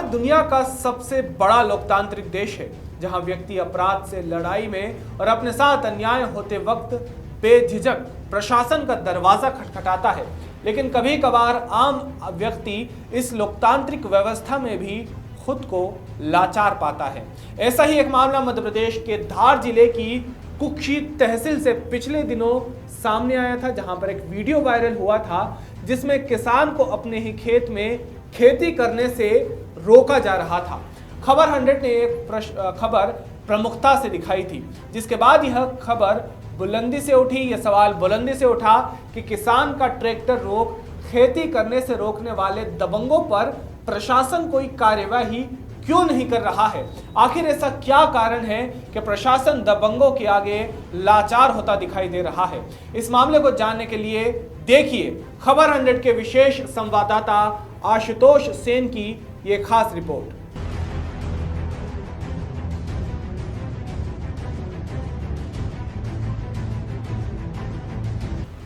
दुनिया का सबसे बड़ा लोकतांत्रिक देश है, जहां व्यक्ति अपराध से लड़ाई में और अपने साथ अन्याय होते वक्त बेझिझक प्रशासन का दरवाजा खटखटाता है। लेकिन कभी कभार आम व्यक्ति इस लोकतांत्रिक व्यवस्था में भी खुद को लाचार पाता है। ऐसा ही एक मामला मध्य प्रदेश के धार जिले की कुक्षी तहसील से पिछले दिनों सामने आया था, जहां पर एक वीडियो वायरल हुआ था जिसमें किसान को अपने ही खेत में खेती करने से रोका जा रहा था। खबर 100 ने एक खबर प्रमुखता से दिखाई थी, जिसके बाद यह खबर बुलंदी से उठी। यह सवाल बुलंदी से उठा कि किसान का ट्रैक्टर रोक खेती करने से रोकने वाले दबंगों पर प्रशासन कोई कार्यवाही क्यों नहीं कर रहा है। आखिर ऐसा क्या कारण है कि प्रशासन दबंगों के आगे लाचार होता दिखाई दे रहा है। इस मामले को जानने के लिए देखिए खबर 100 के विशेष संवाददाता आशुतोष सेन की ये खास रिपोर्ट।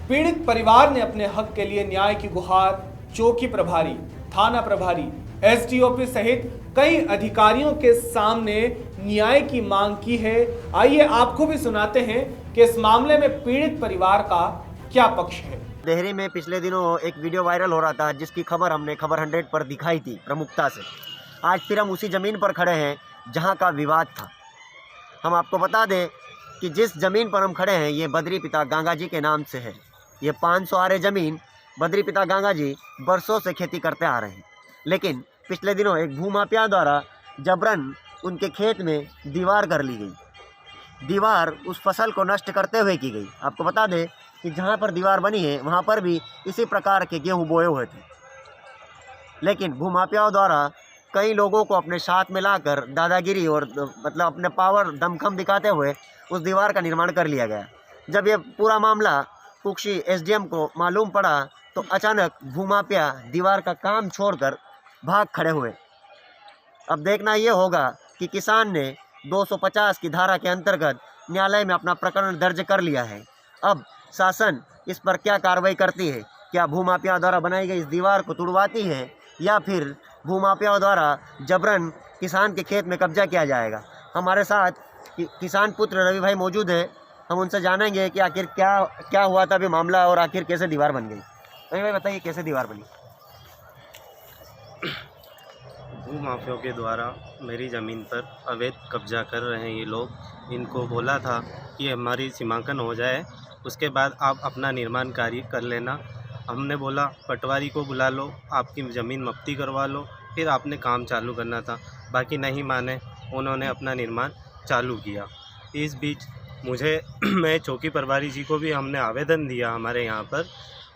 पीड़ित परिवार ने अपने हक के लिए न्याय की गुहार चौकी प्रभारी, थाना प्रभारी, एसडीओपी सहित कई अधिकारियों के सामने न्याय की मांग की है। आइए आपको भी सुनाते हैं कि इस मामले में पीड़ित परिवार का क्या पक्ष है। देहरी में पिछले दिनों एक वीडियो वायरल हो रहा था, जिसकी खबर हमने खबर 100 पर दिखाई थी प्रमुखता से। आज फिर हम उसी ज़मीन पर खड़े हैं जहां का विवाद था। हम आपको बता दें कि जिस ज़मीन पर हम खड़े हैं ये बद्री पिता गंगा जी के नाम से है। ये 500 आरे ज़मीन बद्री पिता गंगा जी बरसों से खेती करते आ रहे हैं, लेकिन पिछले दिनों एक भूमाफिया द्वारा जबरन उनके खेत में दीवार कर ली गई। दीवार उस फसल को नष्ट करते हुए की गई। आपको बता दें कि जहाँ पर दीवार बनी है वहाँ पर भी इसी प्रकार के गेहूँ बोए हुए थे, लेकिन भूमाफियाओं द्वारा कई लोगों को अपने साथ में लाकर दादागिरी और मतलब अपने पावर दमखम दिखाते हुए उस दीवार का निर्माण कर लिया गया। जब ये पूरा मामला कुक्षी एसडीएम को मालूम पड़ा तो अचानक भूमाफिया दीवार का काम छोड़कर भाग खड़े हुए। अब देखना ये होगा कि किसान ने 250 की धारा के अंतर्गत न्यायालय में अपना प्रकरण दर्ज कर लिया है। अब शासन इस पर क्या कार्रवाई करती है, क्या भूमाफिया द्वारा बनाई गई इस दीवार को तुड़वाती है या फिर भूमाफिया द्वारा जबरन किसान के खेत में कब्जा किया जाएगा। हमारे साथ किसान पुत्र रवि भाई मौजूद है, हम उनसे जानेंगे कि आखिर क्या हुआ था अभी मामला और आखिर कैसे दीवार बन गई। रवि भाई बताइए कैसे दीवार बनी। भूमाफियों के द्वारा मेरी ज़मीन पर अवैध कब्जा कर रहे हैं ये लोग। इनको बोला था कि हमारी सीमांकन हो जाए, उसके बाद आप अपना निर्माण कार्य कर लेना। हमने बोला पटवारी को बुला लो, आपकी ज़मीन मफ्ती करवा लो, फिर आपने काम चालू करना था। बाकी नहीं माने, उन्होंने अपना निर्माण चालू किया। इस बीच मुझे मैं चौकी प्रभारी जी को भी हमने आवेदन दिया हमारे यहाँ पर।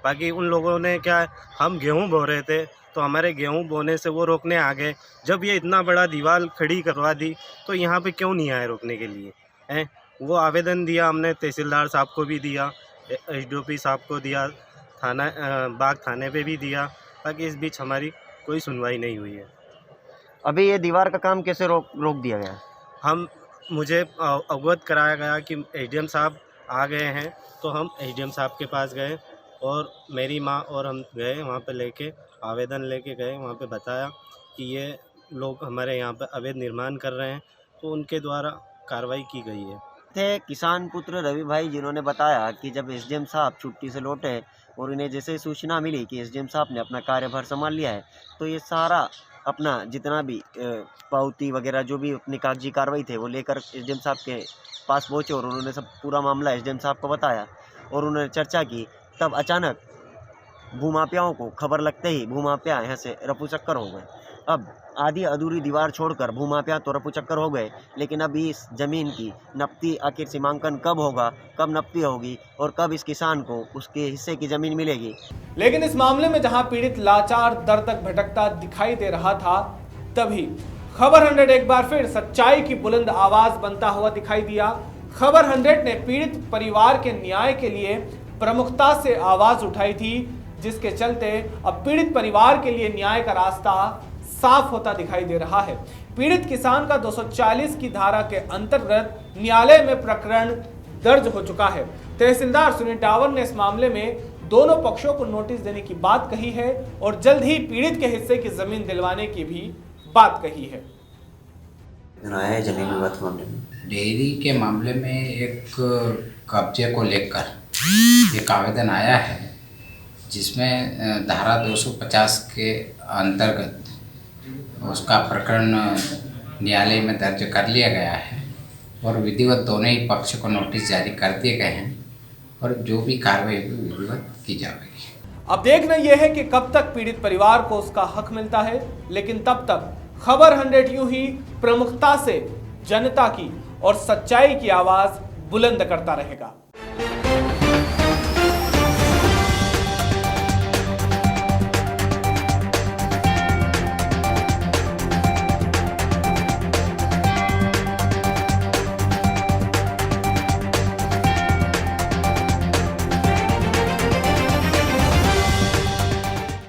बाकी उन लोगों ने क्या, हम गेहूँ बो रहे थे तो हमारे गेहूं बोने से वो रोकने आ गए। जब ये इतना बड़ा दीवार खड़ी करवा दी तो यहाँ पे क्यों नहीं आए रोकने के लिए हैं। वो आवेदन दिया हमने, तहसीलदार साहब को भी दिया, एसडीओपी साहब को दिया, थाना बाग थाने पे भी दिया। बाकी इस बीच हमारी कोई सुनवाई नहीं हुई है। अभी ये दीवार का काम कैसे रोक दिया गया। मुझे अवगत कराया गया कि एसडीएम साहब आ गए हैं, तो हम एसडीएम साहब के पास गए और मेरी माँ और हम गए वहाँ पे लेके आवेदन लेके गए। वहाँ पे बताया कि ये लोग हमारे यहाँ पे अवैध निर्माण कर रहे हैं, तो उनके द्वारा कार्रवाई की गई है। थे किसान पुत्र रवि भाई, जिन्होंने बताया कि जब एसडीएम साहब छुट्टी से लौटे और इन्हें जैसे सूचना मिली कि एसडीएम साहब ने अपना कार्यभार संभाल लिया है, तो ये सारा अपना जितना भी पावती वगैरह जो भी अपनी कागजी कार्रवाई थे वो लेकर एसडीएम साहब के पास पहुँचे और उन्होंने सब पूरा मामला एसडीएम साहब को बताया और उन्होंने चर्चा की। तब अचानक भूमाफियाओं को खबर लगते ही भूमाफिया यहाँ से रफू चक्कर हो गए। अब आधी अधूरी दीवार छोड़कर भूमाफिया तो रफू चक्कर हो गए, लेकिन अब इस ज़मीन की नफ्ती आखिर सीमांकन कब होगा, कब नफ्ती होगी और कब इस किसान को उसके हिस्से की ज़मीन मिलेगी। लेकिन इस मामले में जहां पीड़ित लाचार दर तक भटकता दिखाई दे रहा था, तभी खबर 100 एक बार फिर सच्चाई की बुलंद आवाज बनता हुआ दिखाई दिया। खबर 100 ने पीड़ित परिवार के न्याय के लिए प्रमुखता से आवाज उठाई थी, जिसके चलते अब पीड़ित परिवार के लिए न्याय का रास्ता साफ होता दिखाई दे रहा है। पीड़ित किसान का 240 की धारा के अंतर्गत न्यायालय में प्रकरण दर्ज हो चुका है। तहसीलदार सुनील टावर ने इस मामले में दोनों पक्षों को नोटिस देने की बात कही है और जल्द ही पीड़ित के हिस्से की जमीन दिलवाने की भी बात कही है। आया है जमीन विवाद के मामले में। डेयरी के मामले में एक कब्जे को लेकर एक आवेदन आया है, जिसमें धारा 250 के अंतर्गत उसका प्रकरण न्यायालय में दर्ज कर लिया गया है और विधिवत दोनों ही पक्ष को नोटिस जारी कर दिए गए हैं और जो भी कार्रवाई होगी विधिवत की जाएगी। अब देखना यह है कि कब तक पीड़ित परिवार को उसका हक मिलता है, लेकिन तब तक खबर 100 यूं ही प्रमुखता से जनता की और सच्चाई की आवाज बुलंद करता रहेगा।